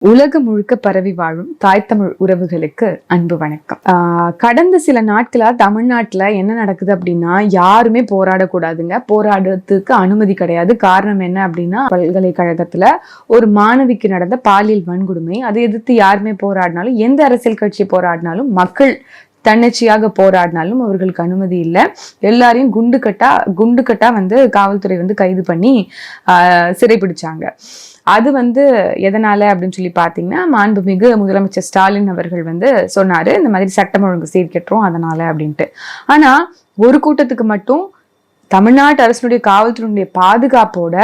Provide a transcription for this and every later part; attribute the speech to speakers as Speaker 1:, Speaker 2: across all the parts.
Speaker 1: உலகம் முழுக்க பரவி வாழும் தாய் தமிழ் உறவுகளுக்கு அன்பு வணக்கம். கடந்த சில நாட்களா தமிழ்நாட்டுல என்ன நடக்குது அப்படின்னா, யாருமே போராடக்கூடாதுங்க, போராடுறதுக்கு அனுமதி கிடையாது. காரணம் என்ன அப்படின்னா, பல்கலைக்கழகத்துல ஒரு மாணவிக்கு நடந்த பாலியல் வன்கொடுமை. அதை எதிர்த்து யாருமே போராடினாலும், எந்த அரசியல் கட்சி போராடினாலும், மக்கள் தன்னிச்சையாக போராடினாலும் அவர்களுக்கு அனுமதி இல்லை. எல்லாரையும் குண்டு கட்டா வந்து காவல்துறை வந்து கைது பண்ணி சிறைபிடிச்சாங்க. அது வந்து எதனால அப்படின்னு சொல்லி பார்த்தீங்கன்னா, மாண்புமிகு முதலமைச்சர் ஸ்டாலின் அவர்கள் வந்து சொன்னாரு, இந்த மாதிரி சட்டம் ஒழுங்கு சீர்கெட்டுரும் அதனால அப்படின்ட்டு. ஆனா ஒரு கூட்டத்துக்கு மட்டும் தமிழ்நாட்டு அரசுடைய காவல்துறையினுடைய பாதுகாப்போட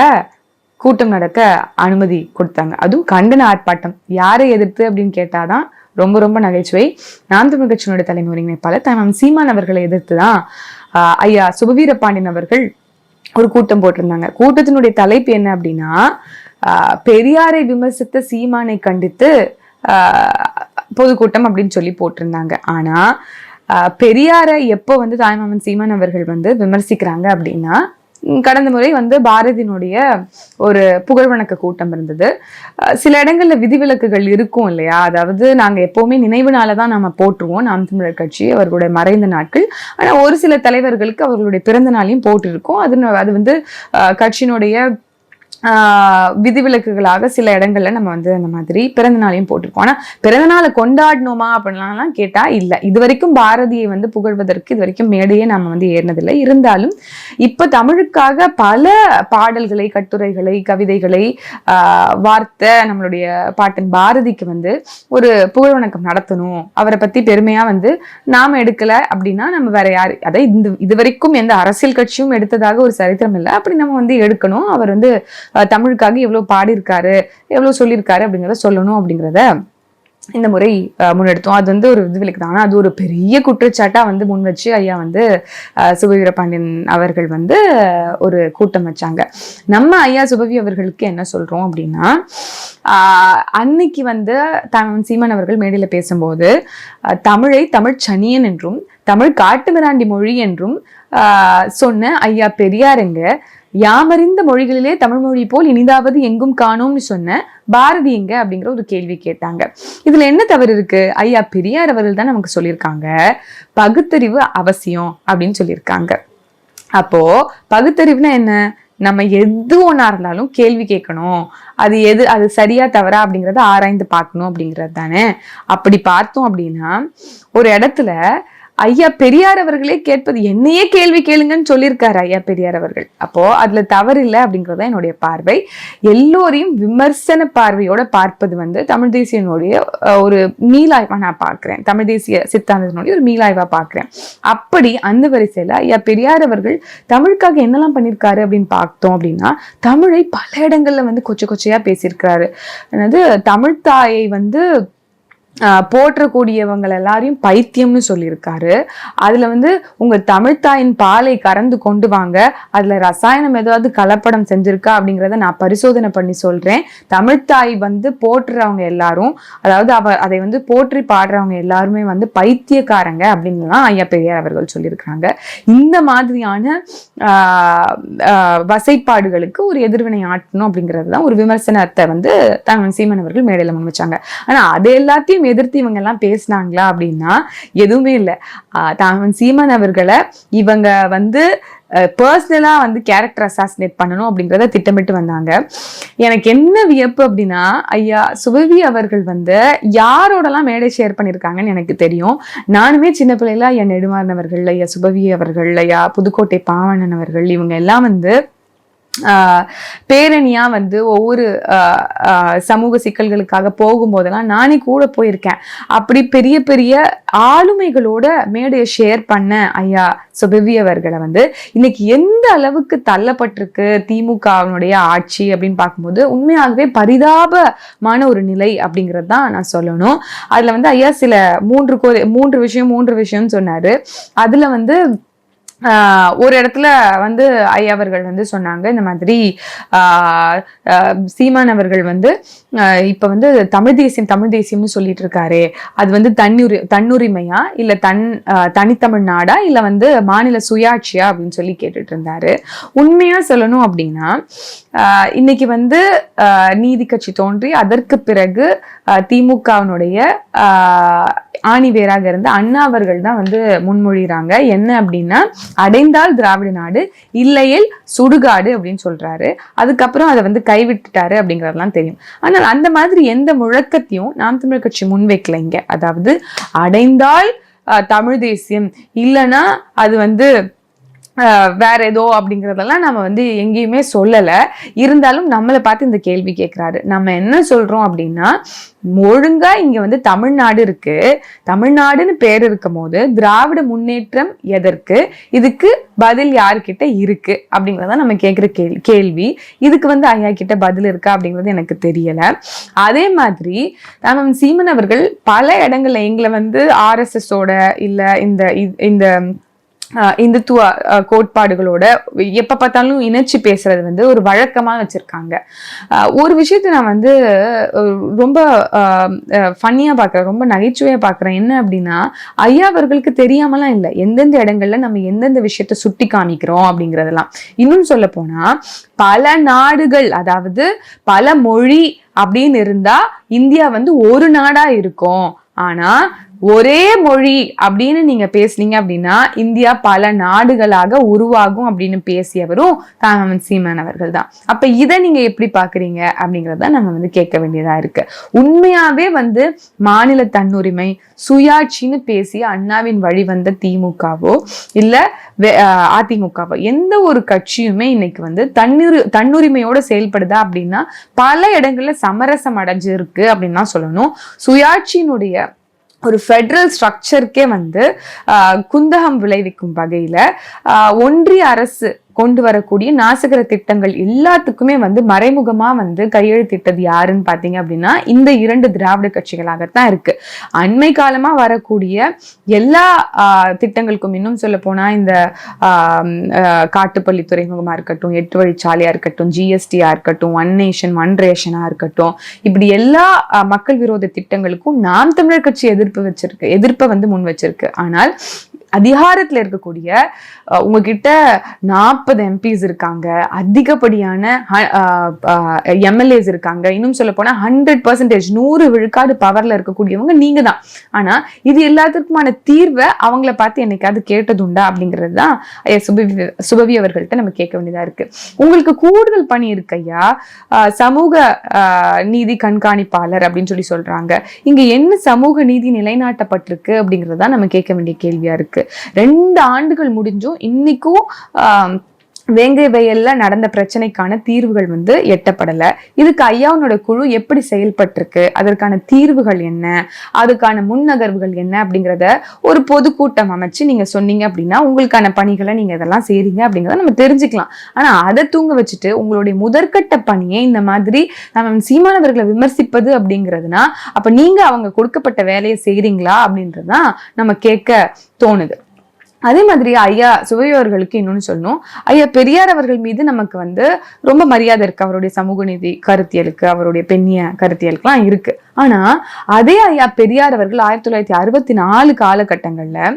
Speaker 1: கூட்டம் நடக்க அனுமதி கொடுத்தாங்க. அதுவும் கண்டன ஆர்ப்பாட்டம். யாரை எதிர்த்து அப்படின்னு கேட்டாதான் ரொம்ப ரொம்ப நகைச்சுவை. நாம் தமிழ் கட்சியினுடைய தலைமை ஒருங்கிணைப்பாளர் தம் சீமான் அவர்களை எதிர்த்துதான் ஐயா சுபவீரபாண்டியன் அவர்கள் ஒரு கூட்டம் போட்டிருந்தாங்க. கூட்டத்தினுடைய தலைப்பு என்ன அப்படின்னா, பெரியாரை விமர்சித்த சீமானை கண்டித்து பொதுக்கூட்டம் அப்படின்னு சொல்லி போட்டிருந்தாங்க. ஆனா பெரியாரை எப்போ வந்து தாய்மாமன் சீமான் அவர்கள் வந்து விமர்சிக்கிறாங்க அப்படின்னா, கடந்த முறை வந்து பாரதியினுடைய ஒரு புகழ் வணக்க கூட்டம் இருந்தது. சில இடங்கள்ல விதிவிலக்குகள் இருக்கும் இல்லையா? அதாவது நாங்க எப்பவுமே நினைவு நாளதான் நம்ம போட்டுருவோம், நாம் தமிழர் கட்சி அவர்களுடைய மறைந்த நாட்கள். ஆனா ஒரு சில தலைவர்களுக்கு அவர்களுடைய பிறந்த நாளையும் போட்டிருக்கோம். அது வந்து கட்சியினுடைய விதிவிலக்குகளாக சில இடங்கள்ல நம்ம வந்து அந்த மாதிரி பிறந்த நாளையும் போட்டிருக்கோம். ஆனா பிறந்த நாளை கொண்டாடணுமா அப்படின்லாம் கேட்டா இல்ல. இது வரைக்கும் பாரதியை வந்து புகழ்வதற்கு இது வரைக்கும் மேடையே நம்ம வந்து ஏறினதில்லை. இருந்தாலும் இப்ப தமிழுக்காக பல பாடல்களை, கட்டுரைகளை, கவிதைகளை வார்த்தை நம்மளுடைய பாட்டன் பாரதிக்கு வந்து ஒரு புகழ் வணக்கம் நடத்தணும், அவரை பத்தி பெருமையா வந்து நாம எடுக்கல அப்படின்னா நம்ம வேற யாரு, அதை இது வரைக்கும் எந்த அரசியல் கட்சியும் எடுத்ததாக ஒரு சரித்திரம் இல்லை. அப்படி நம்ம வந்து எடுக்கணும். அவர் வந்து தமிழுக்காக எவ்வளவு பாடியிருக்காரு, எவ்வளவு சொல்லியிருக்காரு அப்படிங்கிறத சொல்லணும் அப்படிங்கிறத இந்த முறை முன்னெடுத்தோம். அது வந்து ஒரு விதிவிலக்கு தான். அது ஒரு பெரிய குற்றச்சாட்டா வந்து முன் வச்சு ஐயா வந்து சுபவீரபாண்டியன் அவர்கள் வந்து ஒரு கூட்டம் வச்சாங்க. நம்ம ஐயா சுபவி அவர்களுக்கு என்ன சொல்றோம் அப்படின்னா, அன்னைக்கு வந்து சீமான் அவர்கள் மேடையில பேசும்போது தமிழை தமிழ் சனியன் என்றும் தமிழ் காட்டுமிராண்டி மொழி என்றும் சொன்ன ஐயா பெரியாருங்க, யாமறிந்த மொழிகளிலே தமிழ் மொழி போல் இனிதாவது எங்கும் காணோம்னு சொன்ன பாரதி எங்க அப்படிங்கிற ஒரு கேள்வி கேட்டாங்க. இதுல என்ன தவறு இருக்கு? ஐயா பெரியார் அவர்கள் தான் நமக்கு சொல்லியிருக்காங்க, பகுத்தறிவு அவசியம் அப்படின்னு சொல்லியிருக்காங்க. அப்போ பகுத்தறிவுனா என்ன? நம்ம எது ஒண்ணா இருந்தாலும் கேள்வி கேட்கணும், அது சரியா தவறா அப்படிங்கறத ஆராய்ந்து பார்க்கணும் அப்படிங்கிறது தானே. அப்படி பார்த்தோம் அப்படின்னா, ஒரு இடத்துல ஐயா பெரியார் அவர்களே கேட்பது, என்னையே கேள்வி கேளுங்கன்னு சொல்லியிருக்காரு ஐயா பெரியார் அவர்கள். அப்போ அதுல தவறு இல்லை அப்படிங்கறத என்னுடைய பார்வை. எல்லோரையும் விமர்சன பார்வையோட பார்ப்பது வந்து தமிழ் தேசியனுடைய ஒரு மீளாய்வா நான் பார்க்கிறேன், தமிழ் தேசிய சித்தாந்தத்தினுடைய ஒரு மீளாய்வா பார்க்கிறேன். அப்படி அந்த வரிசையில ஐயா பெரியார் அவர்கள் தமிழுக்காக என்னெல்லாம் பண்ணியிருக்காரு அப்படின்னு பார்த்தோம் அப்படின்னா, தமிழை பல இடங்கள்ல வந்து கொச்சையா பேசியிருக்காரு. அதாவது தமிழ் தாயை வந்து போற்றக்கூடியவங்க எல்லாரையும் பைத்தியம்னு சொல்லியிருக்காரு. அதுல வந்து உங்க தமிழ்த்தாயின் பாலை கறந்து கொண்டு வாங்க, அதுல ரசாயனம் ஏதாவது கலப்படம் செஞ்சிருக்கா அப்படிங்கிறத நான் பரிசோதனை பண்ணி சொல்றேன். தமிழ்த்தாய் வந்து போற்றுறவங்க எல்லாரும், அதாவது அதை வந்து போற்றி பாடுறவங்க எல்லாருமே வந்து பைத்தியக்காரங்க அப்படின்னு ஐயா பெரியார் அவர்கள் சொல்லியிருக்காங்க. இந்த மாதிரியான வசைப்பாடுகளுக்கு ஒரு எதிர்வினை ஆட்டணும் அப்படிங்கிறது தான் ஒரு விமர்சனத்தை வந்து சீமான் அவர்கள் மேடையில முன் வச்சாங்க. ஆனா அது எல்லாத்தையும் எதிர்த்து இவங்க எல்லாம் பேசினாங்களா அப்படின்னா எதுவுமே இல்லை. சீமான் அவர்களை இவங்க வந்து பர்சனலா வந்து கேரக்டர் அசாசினேட் பண்ணணும் அப்படிங்கிறத திட்டமிட்டு வந்தாங்க. எனக்கு என்ன வியப்பு அப்படின்னா, ஐயா சுபவி அவர்கள் வந்து யாரோடலாம் மேடை ஷேர் பண்ணியிருக்காங்கன்னு எனக்கு தெரியும். நானுமே சின்ன பிள்ளைல ஐயா நெடுமாறன் அவர்கள், ஐயா சுபவி அவர்கள், ஐயா புதுக்கோட்டை பாவண்ணன் அவர்கள், இவங்க எல்லாம் வந்து பேரணியா வந்து ஒவ்வொரு சமூக சிக்கல்களுக்காக போகும்போதெல்லாம் நானே கூட போயிருக்கேன். அப்படி பெரிய பெரிய ஆளுமைகளோட மேடையை ஷேர் பண்ண ஐயா சுபவி அவர்களை வந்து இன்னைக்கு எந்த அளவுக்கு தள்ளப்பட்டிருக்கு திமுகவினுடைய ஆட்சி அப்படின்னு பார்க்கும்போது உண்மையாகவே பரிதாபமான ஒரு நிலை அப்படிங்கிறது தான் நான் சொல்லணும். அதுல வந்து ஐயா சில மூன்று விஷயம் சொன்னாரு. அதுல வந்து ஒரு இடத்துல வந்து ஐயா அவர்கள் வந்து சொன்னாங்க, இந்த மாதிரி சீமான் அவர்கள் வந்து இப்ப வந்து தமிழ் தேசியம்னு சொல்லிட்டு இருக்காரு, அது வந்து தன்னுரிமையா இல்ல தனித்தமிழ் நாடா இல்ல வந்து மாநில சுயாட்சியா அப்படின்னு சொல்லி கேட்டுட்டு இருந்தாரு. உண்மையா சொல்லணும் அப்படின்னா இன்னைக்கு வந்து நீதி கட்சி தோன்றி அதற்கு பிறகு திமுகவினுடைய ஆணிவேராக இருந்த அண்ணா அவர்கள் தான் வந்து முன்மொழிகிறாங்க. என்ன அப்படின்னா, அடைந்தால் திராவிட நாடு, இல்லையில் சுடுகாடு அப்படின்னு சொல்றாரு. அதுக்கப்புறம் அதை வந்து கைவிட்டுட்டாரு அப்படிங்கறதெல்லாம் தெரியும். ஆனால் அந்த மாதிரி எந்த முழக்கத்தையும் நாம் தமிழர் கட்சி முன்வைக்கல இங்க. அதாவது அடைந்தால் தமிழ் தேசியம், இல்லைன்னா அது வந்து வேற ஏதோ அப்படிங்கறதெல்லாம் நம்ம வந்து எங்கேயுமே சொல்லல. இருந்தாலும் நம்மளை பார்த்து இந்த கேள்வி கேட்கிறாரு. நம்ம என்ன சொல்றோம் அப்படின்னா, ஒழுங்கா இங்க வந்து தமிழ்நாடு இருக்கு, தமிழ்நாடுன்னு பேர் இருக்கும் போது திராவிட முன்னேற்றம் எதற்கு, இதுக்கு பதில் யாருக்கிட்ட இருக்கு அப்படிங்கறத நம்ம கேட்கிற கேள்வி. இதுக்கு வந்து ஐயா கிட்ட பதில் இருக்கா அப்படிங்கிறது எனக்கு தெரியல. அதே மாதிரி நம்ம சீமன் அவர்கள் பல இடங்கள்ல எங்களை வந்து RSS ஓட இல்ல இந்த இந்துத்துவ கோட்பாடுகளோட எப்ப பார்த்தாலும் இணைச்சு பேசுறது வந்து ஒரு வழக்கமா வச்சிருக்காங்க. ஒரு விஷயத்த நான் வந்து ரொம்ப ஃபன்னியா பாக்குறேன், ரொம்ப நகைச்சுவையா பாக்குறேன். என்ன அப்படின்னா, ஐயா அவர்களுக்கு தெரியாமலாம் இல்லை எந்தெந்த இடங்கள்ல நம்ம எந்தெந்த விஷயத்த சுட்டி காமிக்கிறோம் அப்படிங்கறதெல்லாம். இன்னும் சொல்ல போனா, பல நாடுகள், அதாவது பல மொழி அப்படின்னு இருந்தா இந்தியா வந்து ஒரு நாடா இருக்கும். ஆனா ஒரே மொழி அப்படின்னு நீங்க பேசுனீங்க அப்படின்னா இந்தியா பல நாடுகளாக உருவாகும் அப்படின்னு பேசியவரும் தாமன் சீமான் அவர்கள் தான். அப்ப இதை நீங்க எப்படி பாக்குறீங்க அப்படிங்கறத நம்ம வந்து கேட்க வேண்டியதா இருக்கு. உண்மையாவே வந்து மாநில தன்னுரிமை சுயாட்சின்னு பேசி அண்ணாவின் வழி வந்த திமுகவோ இல்ல அதிமுகவோ எந்த ஒரு கட்சியுமே இன்னைக்கு வந்து தன்னுரிமையோட செயல்படுதா அப்படின்னா பல இடங்கள்ல சமரசம் அடைஞ்சிருக்கு அப்படின்னு தான் சொல்லணும். சுயாட்சியினுடைய ஒரு ஃபெடரல் ஸ்ட்ரக்சருக்கே வந்து குந்தகம் விளைவிக்கும் வகையில ஒன்றிய அரசு கொண்டு வரக்கூடிய நாசகர திட்டங்கள் எல்லாத்துக்குமே வந்து மறைமுகமா வந்து கையெழுத்திட்டது யாருன்னு பாத்தீங்க அப்படின்னா இந்த 2 திராவிட கட்சிகளாகத்தான் இருக்கு. அண்மை காலமா வரக்கூடிய எல்லா திட்டங்களுக்கும், இன்னும் சொல்ல போனா இந்த காட்டுப்பள்ளி துறைமுகமா இருக்கட்டும், 8 வழிச்சாலையா இருக்கட்டும், GSTயா இருக்கட்டும், ஒன் நேஷன் ஒன் ரேஷனா இருக்கட்டும், இப்படி எல்லா மக்கள் விரோத திட்டங்களுக்கும் நாம் தமிழர் கட்சி எதிர்ப்பை வந்து முன் வச்சிருக்கு. ஆனால் அதிகாரத்துல இருக்கக்கூடிய உங்ககிட்ட 40 MPs இருக்காங்க, அதிகப்படியான MLAs இருக்காங்க, இன்னும் சொல்ல போனா 100% 100 விழுக்காடு பவர்ல இருக்கக்கூடியவங்க நீங்க தான். ஆனா இது எல்லாத்துக்குமான தீர்வை அவங்கள பார்த்து என்னைக்காவது கேட்டதுண்டா அப்படிங்கிறது தான் ஐயா சுபவி அவர்கள்ட்ட நம்ம கேட்க வேண்டியதா இருக்கு. உங்களுக்கு கூடுதல் பணி இருக்கு ஐயா, சமூக நீதி கண்காணிப்பாளர் அப்படின்னு சொல்லி சொல்றாங்க. இங்க என்ன சமூக நீதி நிலைநாட்டப்பட்டிருக்கு அப்படிங்கறதா நம்ம கேட்க வேண்டிய கேள்வியா இருக்கு. 2 ஆண்டுகள் முடிஞ்சும் இன்னைக்கும் வேங்கை வயல்ல நடந்த பிரச்சனைக்கான தீர்வுகள் வந்து எட்டப்படல. இதுக்கு ஐயாவோட குழு எப்படி செயல்பட்டிருக்கு, அதற்கான தீர்வுகள் என்ன, அதுக்கான முன்னகர்வுகள் என்ன அப்படிங்கிறத ஒரு பொதுக்கூட்டம் அமைச்சு நீங்க சொன்னீங்க அப்படின்னா உங்களுக்கான பணிகளை நீங்க இதெல்லாம் செய்றீங்க அப்படிங்கிறத நம்ம தெரிஞ்சுக்கலாம். ஆனா அதை தூங்க வச்சுட்டு உங்களுடைய முதற்கட்ட பணியை இந்த மாதிரி நம்ம சீமானவர்களை விமர்சிப்பது அப்படிங்கிறதுனா அப்ப நீங்க அவங்க கொடுக்கப்பட்ட வேலையை செய்றீங்களா அப்படின்றதுதான் நம்ம கேட்க தோணுது. அதே மாதிரி ஐயா சுபவி அவர்களுக்கு இன்னொன்னு சொல்லணும், ஐயா பெரியார் அவர்கள் மீது நமக்கு வந்து ரொம்ப மரியாதை இருக்கு. அவருடைய சமூக நீதி கருத்தியலுக்கு, அவருடைய பெண்ணிய கருத்தியலுக்குலாம் இருக்கு. ஆனா அதே ஐயா பெரியார் அவர்கள் 1964 காலகட்டங்கள்ல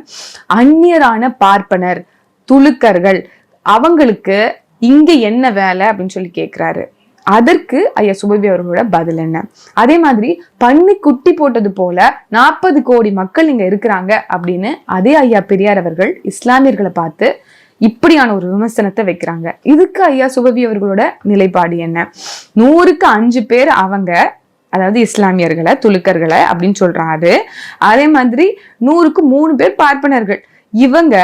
Speaker 1: அந்நியரான பார்ப்பனர் துலுக்கர்கள் அவங்களுக்கு இங்க என்ன வேலை அப்படின்னு சொல்லி கேட்கிறாரு. அதற்கு ஐயா சுபவி அவர்களோட பதில் என்ன? அதே மாதிரி பண்ணி குட்டி போட்டது போல 40 கோடி மக்கள் இங்க இருக்கிறாங்க அப்படின்னு அதே ஐயா பெரியார் அவர்கள் இஸ்லாமியர்களை பார்த்து இப்படியான ஒரு விமர்சனத்தை வைக்கிறாங்க. இதுக்கு ஐயா சுபவி அவர்களோட நிலைப்பாடு என்ன? 100க்கு 5 பேர் அவங்க, அதாவது இஸ்லாமியர்களை துலுக்கர்களை அப்படின்னு சொல்றாரு. அதே மாதிரி 100க்கு 3 பேர் பார்ப்பனர்கள். இவங்க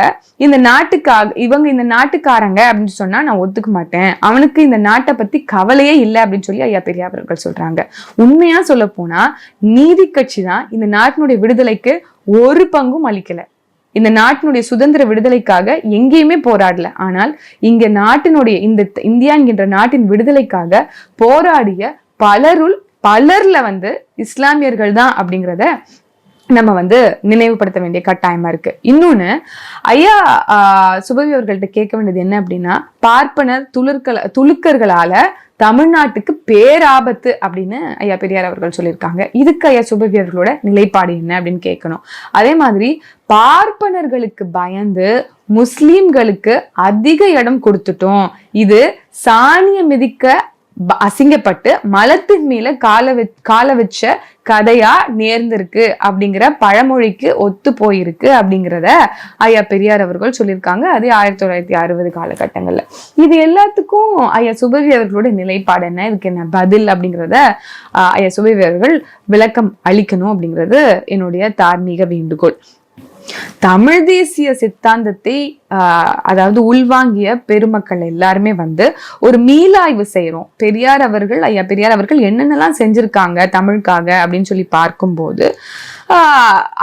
Speaker 1: இந்த நாட்டுக்காரங்க அப்படின்னு சொன்னா நான் ஒத்துக்க மாட்டேன், அவனுக்கு இந்த நாட்டை பத்தி கவலையே இல்லை அப்படின்னு சொல்லி ஐயா பெரியார் அவர்கள் சொல்றாங்க. உண்மையா சொல்ல போனா நீதி கட்சி தான் இந்த நாட்டினுடைய விடுதலைக்கு ஒரு பங்கும் அளிக்கல. இந்த நாட்டினுடைய சுதந்திர விடுதலைக்காக எங்கேயுமே போராடல. ஆனால் இங்க நாட்டினுடைய இந்த இந்தியா என்கின்ற நாட்டின் விடுதலைக்காக போராடிய பலர்ல வந்து இஸ்லாமியர்கள் தான் அப்படிங்கிறத நம்ம வந்து நினைவுபடுத்த வேண்டிய கட்டாயமா இருக்கு. இன்னொன்னு, ஐயா சுபவி அவர்கள்ட்ட கேட்க வேண்டியது என்ன அப்படின்னா, பார்ப்பனர் துலுக்கர்களால தமிழ்நாட்டுக்கு பேராபத்து அப்படின்னு ஐயா பெரியார் அவர்கள் சொல்லியிருக்காங்க. இதுக்கு ஐயா சுபவி அவர்களோட நிலைப்பாடு என்ன அப்படின்னு கேட்கணும். அதே மாதிரி பார்ப்பனர்களுக்கு பயந்து முஸ்லிம்களுக்கு அதிக இடம் கொடுத்துட்டோம், இது சாணிய மிதிக்க அசிங்கப்பட்டு மலத்தின் மேல கால வச்ச கதையா நேர்ந்திருக்கு அப்படிங்கிற பழமொழிக்கு ஒத்து போயிருக்கு அப்படிங்கிறத ஐயா பெரியார் அவர்கள் சொல்லியிருக்காங்க. அது 1960 காலகட்டங்கள்ல. இது எல்லாத்துக்கும் ஐயா சுபவி அவர்களோட நிலைப்பாடு என்ன, இதுக்கு என்ன பதில் அப்படிங்கிறத ஐயா சுபவி அவர்கள் விளக்கம் அளிக்கணும் அப்படிங்கிறது என்னுடைய தார்மீக வேண்டுகோள். தமிழ் தேசிய சித்தாந்தத்தை அதாவது உள்வாங்கிய பெருமக்கள் எல்லாருமே வந்து ஒரு மீளாய்வு செய்யறோம். ஐயா பெரியார் அவர்கள் என்னென்னலாம் செஞ்சிருக்காங்க தமிழுக்காக அப்படின்னு சொல்லி பார்க்கும்போது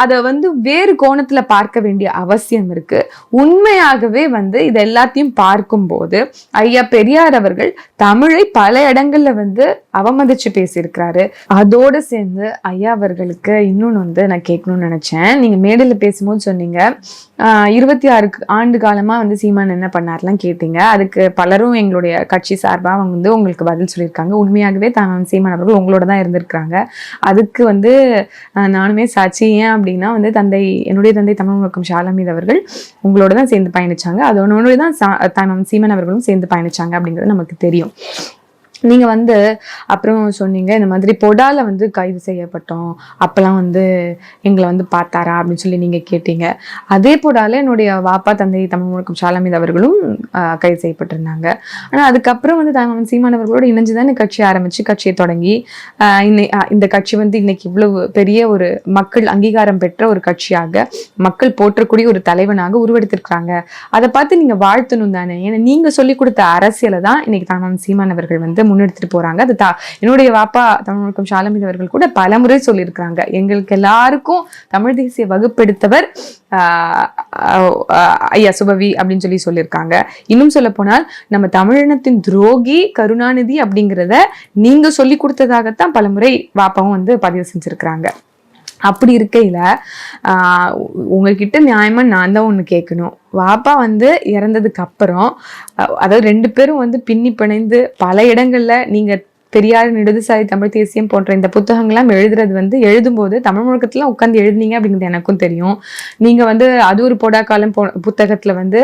Speaker 1: அத வந்து வேறு கோணத்துல பார்க்க வேண்டிய அவசியம் இருக்கு. உண்மையாகவே வந்து இது எல்லாத்தையும் பார்க்கும்போது ஐயா பெரியார் அவர்கள் தமிழை பல இடங்கள்ல வந்து அவமதிச்சு பேசியிருக்கிறாரு. அதோட சேர்ந்து ஐயா அவர்களுக்கு இன்னொன்னு வந்து நான் கேட்கணும்னு நினைச்சேன். நீங்க மேடையில பேசும்போது சொன்னீங்க 26 ஆண்டு காலமா வந்து சீமான் என்ன பண்ணார்லாம் கேட்டீங்க. அதுக்கு பலரும் எங்களுடைய கட்சி சார்பா அவங்க வந்து உங்களுக்கு பதில் சொல்லியிருக்காங்க. உண்மையாகவே சீமான் அவர்கள் உங்களோட தான் இருந்திருக்கிறாங்க. அதுக்கு வந்து நானுமே சாட்சி. ஏன் அப்படின்னா வந்து என்னுடைய தந்தை தமிழ் முழக்கம் ஷாலமீது அவர்கள் உங்களோட தான் சேர்ந்து பயணிச்சாங்க. அதோட தான் சீமான் அவர்களும் சேர்ந்து பயணிச்சாங்க அப்படிங்கிறது நமக்கு தெரியும். நீங்க வந்து அப்புறம் சொன்னீங்க இந்த மாதிரி பொடால வந்து கைது செய்யப்பட்டோம், அப்பெல்லாம் வந்து எங்களை வந்து பார்த்தாரா அப்படின்னு சொல்லி நீங்க கேட்டீங்க. அதே பொடால என்னுடைய வாப்பா தந்தை தமிழ் முழக்கம் ஷாலமீது அவர்களும் கைது செய்யப்பட்டிருந்தாங்க. ஆனா அதுக்கப்புறம் வந்து சீமான் அவர்களோட இணைஞ்சுதான் கட்சி ஆரம்பிச்சு கட்சியை தொடங்கி இந்த கட்சி வந்து இன்னைக்கு இவ்வளவு பெரிய ஒரு மக்கள் அங்கீகாரம் பெற்ற ஒரு கட்சியாக மக்கள் போற்றக்கூடிய ஒரு தலைவனாக உருவெடுத்திருக்கிறாங்க. அதை பார்த்து நீங்க வாழ்த்தணும் தானே. ஏன்னா நீங்க சொல்லி கொடுத்த அரசியலை தான் இன்னைக்கு சீமான் அவர்கள் வந்து முன்னெடுத்துட்டு போறாங்க. அது என்னுடைய வாப்பா தமிழ் முழக்கம் ஷாலமீது அவர்கள் கூட பலமுறை சொல்லியிருக்கிறாங்க. எங்களுக்கு எல்லாருக்கும் தமிழ் தேசிய வகுப்பெடுத்தவர் ஐயா சுபவி அப்படின்னு சொல்லியிருக்காங்க. இன்னும் சொல்ல போனால் நம்ம தமிழினத்தின் துரோகி கருணாநிதி அப்படிங்கிறத நீங்க சொல்லி கொடுத்ததாகத்தான் பலமுறை வாப்பாவும் வந்து பதிவு செஞ்சிருக்கிறாங்க. அப்படி இருக்கையில உங்ககிட்ட நியாயமா நான் தான் ஒண்ணு கேட்கணும். வாப்பா வந்து இறந்ததுக்கு அப்புறம் அதாவது 2 பேரும் வந்து பின்னி பிணைந்து பல இடங்கள்ல நீங்க பெரியார் இடதுசாரி தமிழ் தேசியம் போன்ற இந்த புத்தகங்கள்லாம் எழுதுறது வந்து எழுதும்போது தமிழ் முழக்கத்துல உட்காந்து எழுதுனீங்க அப்படிங்கிறது எனக்கும் தெரியும். நீங்க வந்து அது ஒரு பொடாக்காலம் புத்தகத்துல வந்து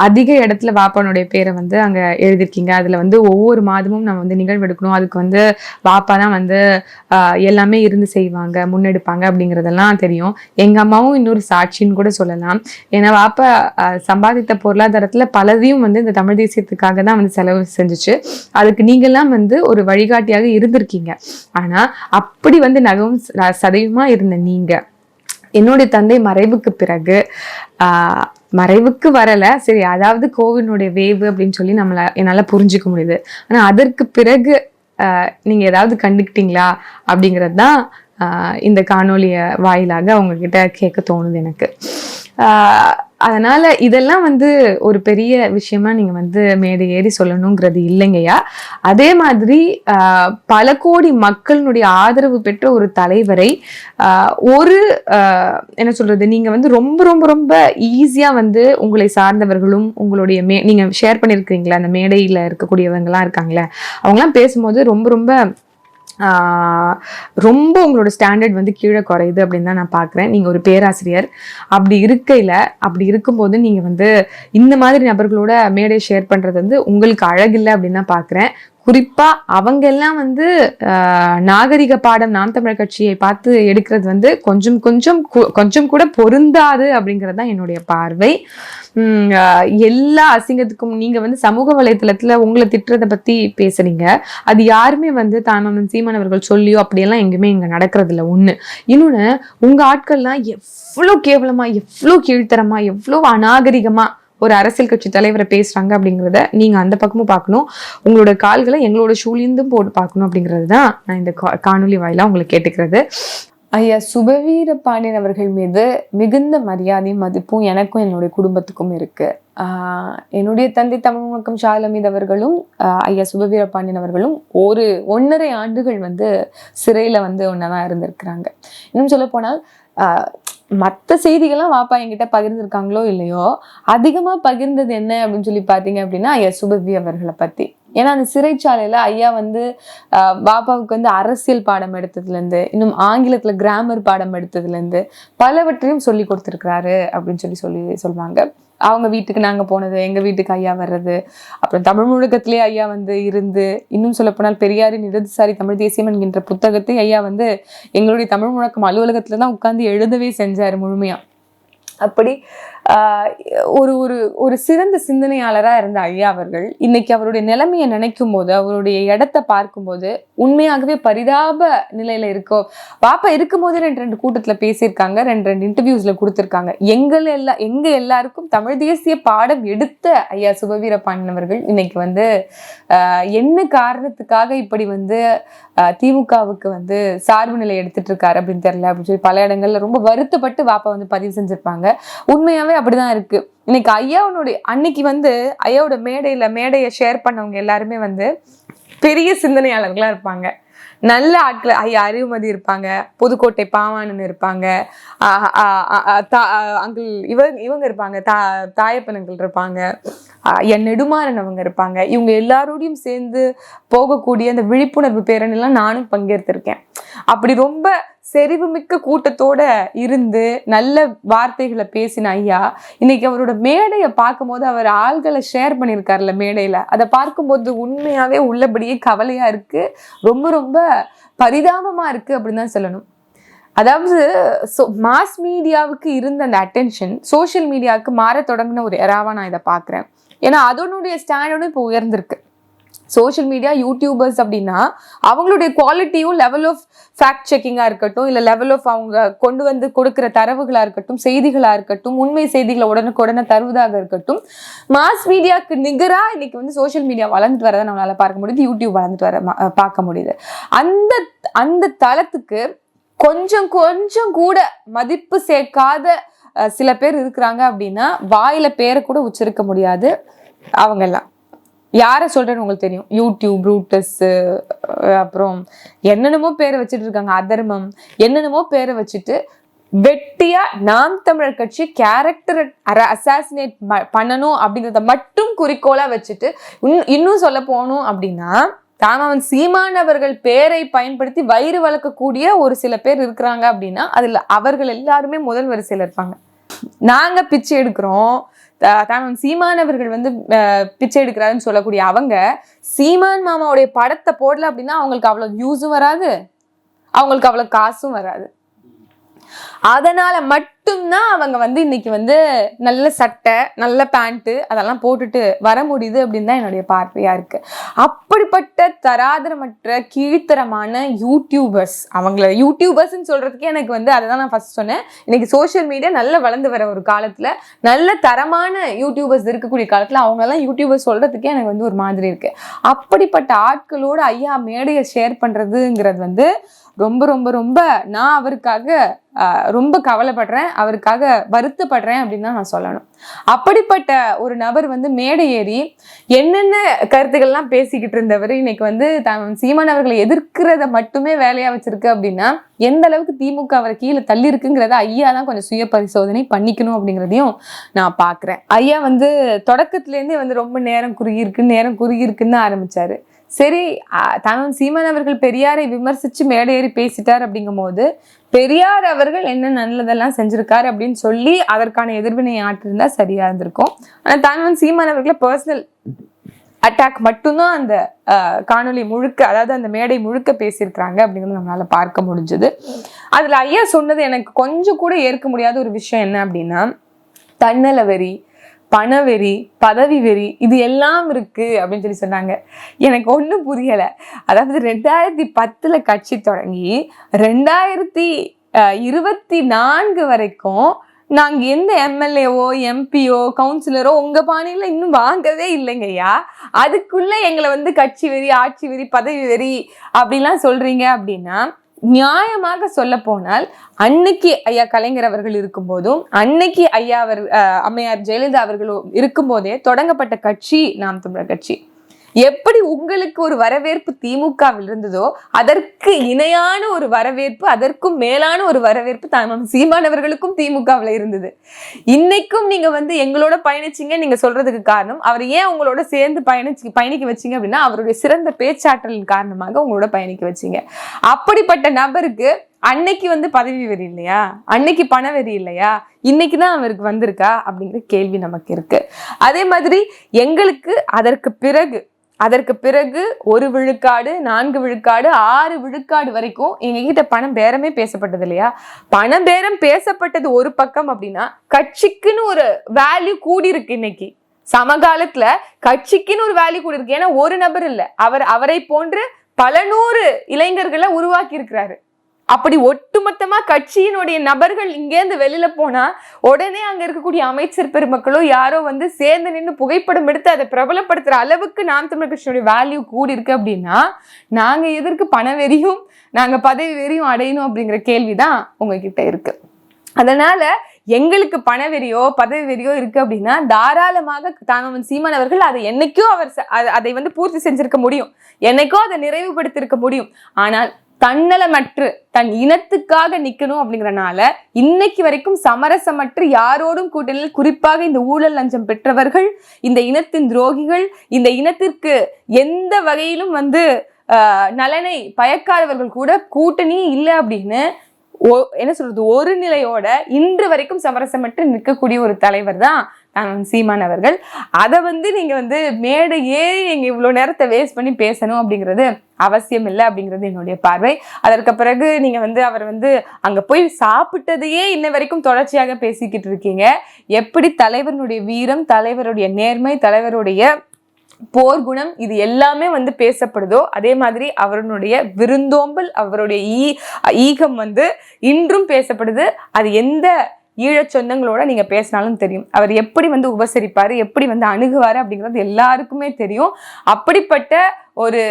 Speaker 1: அதிக இடத்துல வாப்பானுடைய பேரை வந்து அங்க எழுதிருக்கீங்க. அதுல வந்து ஒவ்வொரு மாதமும் நம்ம வந்து நிகழ்வு எடுக்கணும், அதுக்கு வந்து வாப்பா தான் வந்து எல்லாமே இருந்து செய்வாங்க, முன்னெடுப்பாங்க அப்படிங்கிறதெல்லாம் தெரியும். எங்க அம்மாவும் இன்னொரு சாட்சின்னு கூட சொல்லலாம். ஏன்னா வாப்பா சம்பாதித்த பொருளாதாரத்துல பலதையும் வந்து இந்த தமிழ் தேசியத்துக்காக தான் வந்து செலவு செஞ்சுச்சு. அதுக்கு நீங்கெல்லாம் வந்து ஒரு வழிகாட்டியாக இருந்திருக்கீங்க. ஆனா அப்படி வந்து நகவும் சதையுமா இருந்த நீங்க என்னுடைய தந்தை மறைவுக்கு பிறகு மறைவுக்கு வரல, சரி அதாவது கோவினுடைய வேவு அப்படின்னு சொல்லி என்னால புரிஞ்சுக்க முடியுது. ஆனா அதற்கு பிறகு நீங்க ஏதாவது கண்டுக்கிட்டீங்களா அப்படிங்கிறது தான் இந்த காணொலிய வாயிலாக அவங்க கிட்ட கேட்க தோணுது எனக்கு. அதனால இதெல்லாம் வந்து ஒரு பெரிய விஷயமா நீங்க வந்து மேடை ஏறி சொல்லணுங்கிறது இல்லைங்கய்யா. அதே மாதிரி பல கோடி மக்களினுடைய ஆதரவு பெற்ற ஒரு தலைவரை ஒரு என்ன சொல்றது, நீங்க வந்து ரொம்ப ரொம்ப ரொம்ப ஈஸியா வந்து உங்களை சார்ந்தவர்களும் உங்களுடைய நீங்க ஷேர் பண்ணிருக்கீங்களா அந்த மேடையில இருக்கக்கூடியவங்க எல்லாம் இருக்காங்களே, அவங்கெல்லாம் பேசும்போது ரொம்ப ரொம்ப ரொம்ப உங்களோட ஸ்டாண்டர்ட் வந்து கீழே குறையுது அப்படின்னு தான் நான் பார்க்குறேன். நீங்கள் ஒரு பேராசிரியர், அப்படி இருக்கும்போது நீங்கள் வந்து இந்த மாதிரி நபர்களோட மேடை ஷேர் பண்ணுறது வந்து உங்களுக்கு அழகில்லை அப்படின்னு தான் பார்க்குறேன். குறிப்பா அவங்க எல்லாம் வந்து நாகரிக பாடம் நாம் தமிழர் கட்சியை பார்த்து எடுக்கிறது வந்து கொஞ்சம் கூட பொருந்தாது அப்படிங்கிறது தான் என்னுடைய பார்வை. எல்லா அசிங்கத்துக்கும் நீங்க வந்து சமூக வலைத்தளத்துல உங்களை திட்டுறதை பத்தி பேசுறீங்க. அது யாருமே வந்து சீமான் அவர்கள் சொல்லியோ அப்படியெல்லாம் எங்குமே இங்க நடக்கிறது இல்லை. ஒண்ணு. இன்னொன்னு, உங்க ஆட்கள்லாம் எவ்வளவு கேவலமா, எவ்வளவு கீழ்த்தரமா, எவ்வளவு அநாகரிகமா ஒரு அரசியல் கட்சி தலைவரை பேசுறாங்க அப்படிங்கிறத நீங்க அந்த பக்கமும் பார்க்கணும். உங்களோட கால்களை எங்களோட ஷூலிந்தும் போட்டு பார்க்கணும் அப்படிங்கிறது தான் நான் இந்த காணொலி வாயிலா உங்களுக்கு கேட்டுக்கிறது. ஐயா சுபவீர பாண்டியன் அவர்கள் மீது மிகுந்த மரியாதையும் மதிப்பும் எனக்கும் என்னுடைய குடும்பத்துக்கும் இருக்கு. என்னுடைய தந்தை தமிழ் முழக்கம் ஷாஹில் ஹமீது அவர்களும் ஐயா சுபவீர பாண்டியன் அவர்களும் 1.5 ஆண்டுகள் வந்து சிறையில வந்து ஒன்னதான் இருந்திருக்கிறாங்க. இன்னும் சொல்ல போனால் மற்ற செய்திகள்லாம் வாப்பா என்கிட்ட பகிர்ந்துருக்காங்களோ இல்லையோ, அதிகமா பகிர்ந்தது என்ன அப்படின்னு சொல்லி பார்த்தீங்க அப்படின்னா ஐயா சுபவி அவர்களை பத்தி. ஏன்னா அந்த சிறைச்சாலையில ஐயா வந்து பாப்பாவுக்கு வந்து அரசியல் பாடம் எடுத்ததுலேருந்து, இன்னும் ஆங்கிலத்துல கிராமர் பாடம் எடுத்ததுலேருந்து பலவற்றையும் சொல்லி கொடுத்துருக்கிறாரு அப்படின்னு சொல்லுவாங்க. அவங்க வீட்டுக்கு நாங்க போனது, எங்க வீட்டுக்கு ஐயா வர்றது, அப்புறம் தமிழ் முழக்கத்திலே ஐயா வந்து இருந்து, இன்னும் சொல்ல போனால் பெரியாரின் இடதுசாரி தமிழ் தேசியம் என்கின்ற புத்தகத்தை ஐயா வந்து எங்களுடைய தமிழ் முழக்கம் அலுவலகத்துல தான் உட்கார்ந்து எழுதவே செஞ்சாரு முழுமையா. அப்படி ஒரு ஒரு ஒரு சிறந்த சிந்தனையாளரா இருந்த ஐயா அவர்கள் இன்னைக்கு அவருடைய நிலைமையை நினைக்கும் போது, அவருடைய இடத்தை பார்க்கும்போது உண்மையாகவே பரிதாப நிலையில இருக்கோ. பாப்பா இருக்கும் போது 2 கூட்டத்துல பேசியிருக்காங்க, 2 இன்டர்வியூஸ்ல கொடுத்திருக்காங்க. எங்க எல்லாருக்கும் தமிழ் தேசிய பாடம் எடுத்த ஐயா சுபவீர பாண்டியன் அவர்கள் இன்னைக்கு வந்து என்ன காரணத்துக்காக இப்படி வந்து திமுகவுக்கு வந்து சார்பு நிலை எடுத்துட்டு இருக்காரு அப்படின்னு தெரியல அப்படின்னு சொல்லி பல இடங்கள்ல ரொம்ப வருத்தப்பட்டு பாப்பா வந்து பதிவு செஞ்சிருப்பாங்க. உண்மையாவே அப்படிதான் இருக்கு. இன்னைக்கு ஐயாவுடைய அன்னைக்கு வந்து ஐயாவோட மேடையை ஷேர் பண்ணவங்க எல்லாருமே வந்து பெரிய சிந்தனையாளர்களா இருப்பாங்க, நல்ல ஆட்கள். ஐயா அறிவுமதி இருப்பாங்க, புதுக்கோட்டை பாவாணன் இருப்பாங்க, அங்கிள் இவங்க இருப்பாங்க, தாயப்பன் அங்கிள் இருப்பாங்க, என் நெடுமாறன் அவங்க இருப்பாங்க. இவங்க எல்லாரோடையும் சேர்ந்து போகக்கூடிய அந்த விழிப்புணர்வு பேரணிலாம் நானும் பங்கேற்றிருக்கேன். அப்படி ரொம்ப செறிவுமிக்க கூட்டத்தோட இருந்து நல்ல வார்த்தைகளை பேசின ஐயா இன்னைக்கு அவரோட மேடையை பார்க்கும் போது, அவர் ஆள்களை ஷேர் பண்ணியிருக்காருல மேடையில, அதை பார்க்கும்போது உண்மையாவே உள்ளபடியே கவலையா இருக்கு, ரொம்ப ரொம்ப பரிதாபமா இருக்கு அப்படின்னு தான் சொல்லணும். அதாவது மாஸ் மீடியாவுக்கு இருந்த அந்த அட்டென்ஷன் சோசியல் மீடியாவுக்கு மாற தொடங்கின ஒரு எராவா நான் இதை பார்க்குறேன். ஏன்னா அதனுடைய ஸ்டாண்டர்டும் இப்போ உயர்ந்திருக்கு. சோஷியல் மீடியா யூடியூபர்ஸ் அப்படின்னா அவங்களுடைய குவாலிட்டியும் லெவல் ஆஃப் ஃபேக்ட் செக்கிங்காக இருக்கட்டும், இல்லை லெவல் ஆஃப் அவங்க கொண்டு வந்து கொடுக்குற தரவுகளாக இருக்கட்டும், செய்திகளாக இருக்கட்டும், உண்மை செய்திகளை உடனுக்குடனே தருவதாக இருக்கட்டும், மாஸ் மீடியாவுக்கு நிகராக இன்னைக்கு வந்து சோஷியல் மீடியா வளர்ந்துட்டு வரதை நம்மளால பார்க்க முடியுது, யூடியூப் வளர்ந்துட்டு பார்க்க முடியுது. அந்த தளத்துக்கு கொஞ்சம் கூட மதிப்பு சேர்க்காத சில பேர் இருக்கிறாங்க அப்படின்னா வாயில பேரை கூட உச்சரிக்க முடியாது. அவங்கெல்லாம் யாரை சொல்றேன்னு உங்களுக்கு தெரியும். யூடியூப், ப்ரூட்டஸ், அப்புறம் என்னென்னமோ பேரை வச்சுட்டு இருக்காங்க, அதர்மம், என்னென்னமோ பேரை வச்சுட்டு வெட்டியா நாம் தமிழர் கட்சி கேரக்டர் அசாசினேட் பண்ணணும் அப்படிங்கிறத மட்டும் குறிக்கோளா வச்சுட்டு, இன்னும் சொல்ல போகணும் அப்படின்னா தாமவன் சீமானவர்கள் பேரை பயன்படுத்தி வயிறு வளர்க்கக்கூடிய ஒரு சில பேர் இருக்கிறாங்க அப்படின்னா அதுல அவர்கள் எல்லாருமே முதல் வரிசையில் இருப்பாங்க. நாங்க பிச்சை எடுக்கிறோம், சீமானவர்கள் வந்து பிச்சை எடுக்கிறாருன்னு சொல்லக்கூடிய அவங்க சீமான் மாமாவுடைய படத்தை போடல அப்படின்னா அவங்களுக்கு அவ்வளவு வியூஸும் வராது, அவங்களுக்கு அவ்வளவு காசும் வராது. அதனால மட்டும்தான் அவங்க வந்து இன்னைக்கு வந்து நல்ல சட்டை, நல்ல பேண்ட் அதெல்லாம் போட்டுட்டு வர முடியுது அப்படின்னு தான் என்னுடைய பார்வையா இருக்கு. அப்படிப்பட்ட தராதரமற்ற கீழ்த்தரமான யூடியூபர்ஸ், அவங்கள யூடியூபர்ஸ்ன்னு சொல்றதுக்கே எனக்கு வந்து அதை தான் நான் ஃபர்ஸ்ட் சொன்னேன். இன்னைக்கு சோசியல் மீடியா நல்லா வளர்ந்து வர ஒரு காலத்துல, நல்ல தரமான யூடியூபர்ஸ் இருக்கக்கூடிய காலத்துல அவங்களெல்லாம் யூடியூபர்ஸ் சொல்றதுக்கே எனக்கு வந்து ஒரு மாதிரி இருக்கு. அப்படிப்பட்ட ஆட்களோட ஐயா மேடையை ஷேர் பண்றதுங்கிறது வந்து ரொம்ப ரொம்ப ரொம்ப நான் அவருக்காக ரொம்ப கவலைப்படுறேன், அவருக்காக வருத்தப்படுறேன் அப்படின்னு தான் நான் சொல்லணும். அப்படிப்பட்ட ஒரு நபர் வந்து மேடை ஏறி என்னென்ன கருத்துக்கள்லாம் பேசிக்கிட்டு இருந்தவர் இன்னைக்கு வந்து சீமான் அவர்களை எதிர்க்கிறத மட்டுமே வேலையா வச்சிருக்கு அப்படின்னா எந்த அளவுக்கு திமுக அவரை கீழே தள்ளி இருக்குங்கிறத ஐயா தான் கொஞ்சம் சுய பரிசோதனை பண்ணிக்கணும் அப்படிங்கிறதையும் நான் பாக்குறேன். ஐயா வந்து தொடக்கத்திலேருந்தே வந்து ரொம்ப நேரம் குறுகியிருக்குன்னு ஆரம்பிச்சாரு. சரி, சீமான் அவர்கள் பெரியாரை விமர்சிச்சு மேடையேறி பேசிட்டார் அப்படிங்கும் போது பெரியார் அவர்கள் என்ன நல்லதெல்லாம் செஞ்சிருக்காரு அப்படின்னு சொல்லி அதற்கான எதிர்வினை ஆற்றிருந்தா சரியா இருந்திருக்கும். ஆனா சீமான் அவர்களை பர்சனல் அட்டாக் மட்டும்தான் அந்த காணொலி முழுக்க, அதாவது அந்த மேடை முழுக்க பேசியிருக்கிறாங்க அப்படிங்கிறது நம்மளால பார்க்க முடிஞ்சது. அதுல ஐயா சொன்னது எனக்கு கொஞ்சம் கூட ஏற்க முடியாத ஒரு விஷயம் என்ன அப்படின்னா, தன்னல வெறி, பணவெறி, பதவி வெறி இது எல்லாம் இருக்கு அப்படின்னு சொல்லி சொன்னாங்க. எனக்கு ஒன்றும் புரியல. அதாவது 2010 கட்சி தொடங்கி 2024 வரைக்கும் நாங்க எந்த எம்எல்ஏவோ எம்பியோ கவுன்சிலரோ உங்க பாணியில இன்னும் வாங்கவே இல்லைங்கய்யா. அதுக்குள்ள எங்களை வந்து கட்சி வெறி, ஆட்சி வெறி, பதவி வெறி அப்படிலாம் சொல்றீங்க அப்படின்னா
Speaker 2: நியாயமாக சொல்ல போனால் அன்னைக்கு ஐயா கலைஞர் அவர்கள் இருக்கும்போதும் அன்னைக்கு ஐயா அம்மையார் ஜெயலலிதா அவர்களும் இருக்கும்போதே தொடங்கப்பட்ட கட்சி நாம் தமிழர் கட்சி. எப்படி உங்களுக்கு ஒரு வரவேற்பு திமுகவில் இருந்ததோ அதற்கு இணையான ஒரு வரவேற்பு, அதற்கும் மேலான ஒரு வரவேற்பு சீமானவர்களுக்கும் திமுகவில் இருந்தது. இன்னைக்கும் நீங்க எங்களோட பயணிச்சீங்க நீங்க சொல்றதுக்கு காரணம், அவர் ஏன் உங்களோட சேர்ந்து பயணிக்க வச்சீங்க அப்படின்னா அவருடைய சிறந்த பேச்சாற்றலின் காரணமாக உங்களோட பயணிக்க வச்சீங்க. அப்படிப்பட்ட நபருக்கு அன்னைக்கு பதவி வெறி இல்லையா, அன்னைக்கு பண வெறி இல்லையா, இன்னைக்குதான் அவருக்கு வந்திருக்கா அப்படிங்கிற கேள்வி நமக்கு இருக்கு. அதே மாதிரி எங்களுக்கு அதற்கு பிறகு 1 விழுக்காடு 4 விழுக்காடு 6 விழுக்காடு வரைக்கும் எங்ககிட்ட பணம் பேரமே பேசப்பட்டது இல்லையா. பணம் பேரம் பேசப்பட்டது ஒரு பக்கம் அப்படின்னா கட்சிக்குன்னு ஒரு வேல்யூ கூடி இருக்கு. இன்னைக்கு சமகாலத்துல கட்சிக்குன்னு ஒரு வேல்யூ கூடி இருக்கு. ஏன்னா ஒரு நபர் இல்ல, அவரை போன்று பல 100 இளைஞர்களை உருவாக்கி இருக்கிறாரு. அப்படி ஒட்டுமொத்தமா கட்சியினுடைய நபர்கள் இங்கேருந்து வெளியில போனா உடனே அங்க இருக்கக்கூடிய அமைச்சர் பெருமக்களோ யாரோ சேர்ந்து நின்று புகைப்படம் எடுத்து அதை பிரபலப்படுத்துற அளவுக்கு நாம் தமிழர் கட்சியினுடைய வேல்யூ கூடி இருக்கு அப்படின்னா நாங்க எதற்கு பண வெறியும் நாங்க பதவி வெறியும் அடையணும் அப்படிங்கிற கேள்விதான் உங்ககிட்ட இருக்கு. அதனால எங்களுக்கு பணவெறியோ பதவி வெறியோ இருக்கு அப்படின்னா தாராளமாக சீமான் அவர்கள் அதை என்னைக்கோ அதை பூர்த்தி செஞ்சிருக்க முடியும், என்னைக்கோ அதை நிறைவுபடுத்திருக்க முடியும். ஆனால் தன்னலமற்று தன் இனத்துக்காக நிக்கணும் அப்படிங்கறனால இன்னைக்கு வரைக்கும் சமரசமற்று யாரோடும் கூட்டணியில், குறிப்பாக இந்த ஊழல் லஞ்சம் பெற்றவர்கள், இந்த இனத்தின் துரோகிகள், இந்த இனத்திற்கு எந்த வகையிலும் நலனை பயக்காதவர்கள் கூட கூட்டணி இல்லை அப்படின்னு என்ன சொல்றது ஒரு நிலையோட இன்று வரைக்கும் சமரசமற்று நிற்கக்கூடிய ஒரு தலைவர் தான் சீமான் அவர்கள். அதை நீங்க மேடை ஏறி நீங்க இவ்வளவு நேரத்தை வேஸ்ட் பண்ணி பேசணும் அப்படிங்கிறது அவசியம் இல்லை அப்படிங்கிறது என்னுடைய பார்வை. அதற்கு பிறகு நீங்க அவர் அங்க போய் சாப்பிட்டதையே இன்ன வரைக்கும் தொடர்ச்சியாக பேசிக்கிட்டு இருக்கீங்க. எப்படி தலைவருடைய வீரம், தலைவருடைய நேர்மை, தலைவருடைய போர்க்குணம் இது எல்லாமே பேசப்படுதோ அதே மாதிரி அவருடைய விருந்தோம்பல், அவருடைய ஈகம் இன்றும் பேசப்படுது. அது எந்த ஈழச் சொந்தங்களோட நீங்க பேசினாலும் தெரியும். அவர் எப்படி உபசரிப்பாரு, எப்படி அணுகுவாரு அப்படிங்கிறது எல்லாருக்குமே தெரியும். அப்படிப்பட்ட ஒரு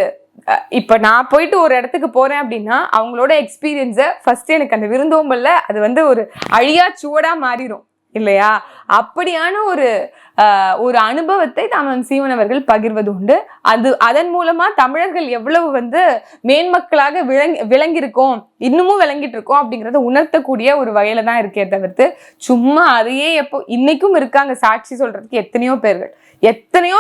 Speaker 2: இப்ப நான் போயிட்டு ஒரு இடத்துக்கு போறேன் அப்படின்னா அவங்களோட எக்ஸ்பீரியன்ஸை ஃபர்ஸ்ட் எனக்கு அந்த விருந்தோம்பல்ல அது ஒரு அழியா சுவடா மாறிடும் இல்லையா. அப்படியான ஒரு அனுபவத்தை சீமான் அவர்கள் பகிர்வது உண்டு. அதன் மூலமா தமிழர்கள் எவ்வளவு மேன்மக்களாக விளங்கியிருக்கோம், இன்னமும் விளங்கிட்டு இருக்கோம் அப்படிங்கறத உணர்த்தக்கூடிய ஒரு வகையில தான் இருக்கே தவிர்த்து சும்மா அதையே இன்னைக்கும் இருக்காங்க சாட்சி சொல்றதுக்கு எத்தனையோ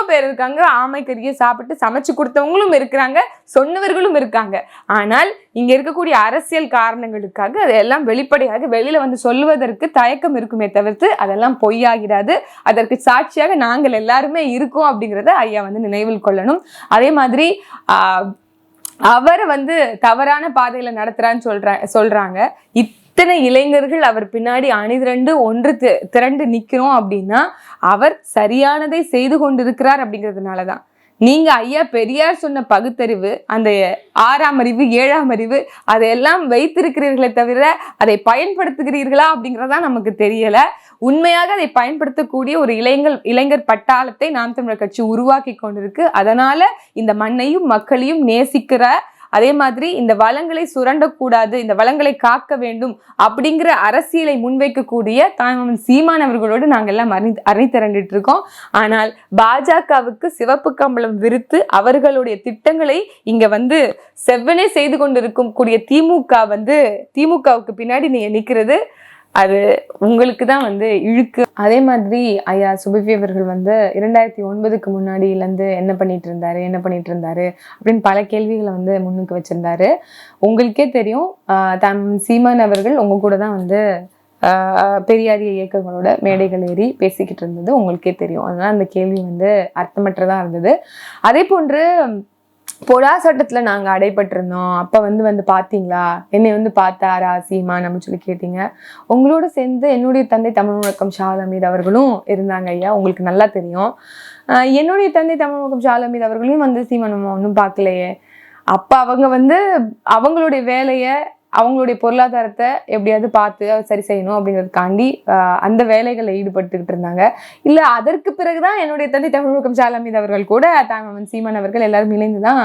Speaker 2: பேர் இருக்காங்க. ஆமைக்கறியை சாப்பிட்டு சமைச்சு கொடுத்தவங்களும் இருக்கிறாங்க, சொன்னவர்களும் இருக்காங்க. ஆனால் இங்க இருக்கக்கூடிய அரசியல் காரணங்களுக்காக அதெல்லாம் வெளிப்படையாக வெளியில சொல்லுவதற்கு தயக்கம் இருக்குமே தவிர்த்து அதெல்லாம் பொய்யாகிறாது. அதற்கு சாட்சியாக நாங்கள் எல்லாருமே இருக்கோம் அப்படிங்கிறத ஐயா நினைவில் கொள்ளணும். அதே மாதிரி அவரை தவறான பாதையில நடத்துறான்னு சொல்றாங்க. இத்தனை இளைஞர்கள் அவர் பின்னாடி அணிதிரண்டு ஒன்று திரண்டு நிக்கிறோம் அப்படின்னா அவர் சரியானதை செய்து கொண்டிருக்கிறார் அப்படிங்கிறதுனாலதான். நீங்க ஐயா பெரியார் சொன்ன பகுத்தறிவு, அந்த 6ஆம் அறிவு 7ஆம் அறிவு அதையெல்லாம் வைத்திருக்கிறீர்களே தவிர அதை பயன்படுத்துகிறீர்களா அப்படிங்கிறதா நமக்கு தெரியல. உண்மையாக அதை பயன்படுத்தக்கூடிய ஒரு இளைஞர் பட்டாளத்தை நாம் தமிழர் கட்சி உருவாக்கி கொண்டிருக்கு. அதனால இந்த மண்ணையும் மக்களையும் நேசிக்கிற, அதே மாதிரி இந்த வளங்களை சுரண்டக்கூடாது, இந்த வளங்களை காக்க வேண்டும் அப்படிங்கிற அரசியலை முன்வைக்கக்கூடிய சீமான் அவர்களோடு நாங்கள் எல்லாம் அணி திரண்டிட்டு இருக்கோம். ஆனால் பாஜகவுக்கு சிவப்பு கம்பளம் விரித்து அவர்களுடைய திட்டங்களை இங்க செவ்வனே செய்து கொண்டிருக்கும் கூடிய திமுகவுக்கு பின்னாடி நீங்க நிக்கிறது அது உங்களுக்கு தான் இழுக்கு. அதே மாதிரி ஐயா சுபவி அவர்கள் 2009க்கு முன்னாடியிலேருந்து என்ன பண்ணிட்டு இருந்தாரு அப்படின்னு பல கேள்விகளை முன்னுக்கு வச்சிருந்தாரு. உங்களுக்கே தெரியும் சீமான் அவர்கள் உங்க கூட தான் பெரியாரிய இயக்கங்களோட மேடைகள் ஏறி பேசிக்கிட்டு இருந்தது உங்களுக்கே தெரியும். அதனால அந்த கேள்வி அர்த்தமற்றதா இருந்தது. அதே போன்று பொடா சட்டத்துல நாங்க அடைபட்டிருந்தோம், அப்ப பாத்தீங்களா, என்னை பார்த்தாரா சீமான் அப்படின்னு சொல்லி கேட்டீங்க. உங்களோட சேர்ந்து என்னுடைய தந்தை தமிழ் முழக்கம் ஷால் அமீது அவர்களும் இருந்தாங்க ஐயா, உங்களுக்கு நல்லா தெரியும். என்னுடைய தந்தை தமிழ் முழக்கம் ஷால் அமீது அவர்களையும் சீமான் நம்ம ஒன்றும் பார்க்கலையே. அப்ப அவங்க அவங்களுடைய வேலைய அவங்களுடைய பொருளாதாரத்தை எப்படியாவது பார்த்து சரி செய்யணும் அப்படிங்கிறதுக்காண்டி அந்த வேலைகளை ஈடுபட்டுக்கிட்டு இருந்தாங்க. இல்ல அதற்கு பிறகுதான் என்னுடைய தந்தை தமிழகம் ஜாலமீது அவர்கள் கூட தாமன் சீமான் அவர்கள் எல்லாரும் இணைந்துதான்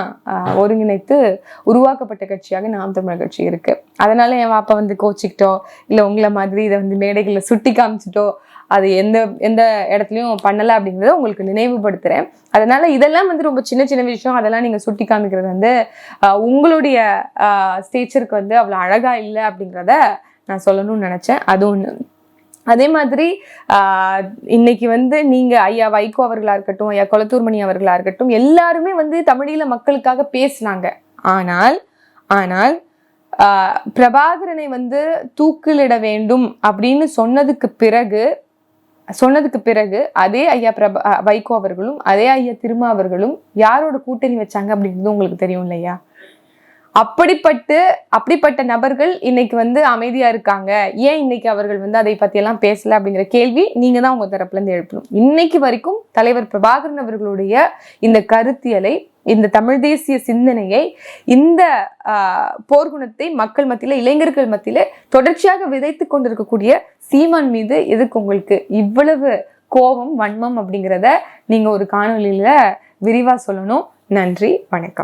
Speaker 2: ஒருங்கிணைத்து உருவாக்கப்பட்ட கட்சியாக நாம் தமிழர் கட்சி இருக்கு. அதனால என் வாப்பா வந்து கோச்சிக்கிட்டோ இல்ல உங்களை மாதிரி இதை வந்து மேடைகளை சுட்டி காமிச்சிட்டோ அது எந்த இடத்துலையும் பண்ணலை அப்படிங்கிறத உங்களுக்கு நினைவுபடுத்துறேன். அதனால இதெல்லாம் வந்து ரொம்ப சின்ன சின்ன விஷயம், அதெல்லாம் நீங்க சுட்டி காமிக்கிறது வந்து உங்களுடைய ஸ்டேச்சருக்கு வந்து அவ்வளோ அழகா இல்லை அப்படிங்கிறத நான் சொல்லணும்னு நினைச்சேன். அது ஒண்ணு. அதே மாதிரி இன்னைக்கு வந்து நீங்க ஐயா வைகோ அவர்களா இருக்கட்டும், ஐயா கொளத்தூர்மணி அவர்களா இருக்கட்டும், எல்லாருமே வந்து தமிழீழ மக்களுக்காக பேசினாங்க. ஆனால் பிரபாகரனை வந்து தூக்கிலிட வேண்டும் அப்படின்னு சொன்னதுக்கு பிறகு அதே ஐயா வைகோ அவர்களும் அதே ஐயா திருமா அவர்களும் யாரோட கூட்டணி வச்சாங்க அப்படிங்கிறது உங்களுக்கு தெரியும் இல்லையா? அப்படிப்பட்ட நபர்கள் இன்னைக்கு வந்து அமைதியா இருக்காங்க. ஏன் இன்னைக்கு அவர்கள் வந்து அதை பத்தி எல்லாம் பேசல அப்படிங்கிற கேள்வி நீங்க தான் உங்க தரப்புல இருந்து எழுப்பணும். இன்னைக்கு வரைக்கும் தலைவர் பிரபாகரன் அவர்களுடைய இந்த கருத்தியலை, இந்த தமிழ் தேசிய சிந்தனையை, இந்த போர்க்குணத்தை மக்கள் மத்தியில, இளைஞர்கள் மத்தியில தொடர்ச்சியாக விதைத்து கொண்டிருக்கக்கூடிய சீமான் மீது எதுக்கு உங்களுக்கு இவ்வளவு கோபம், வன்மம் அப்படிங்கிறத நீங்க ஒரு காணொலியில விரிவா சொல்லணும். நன்றி, வணக்கம்.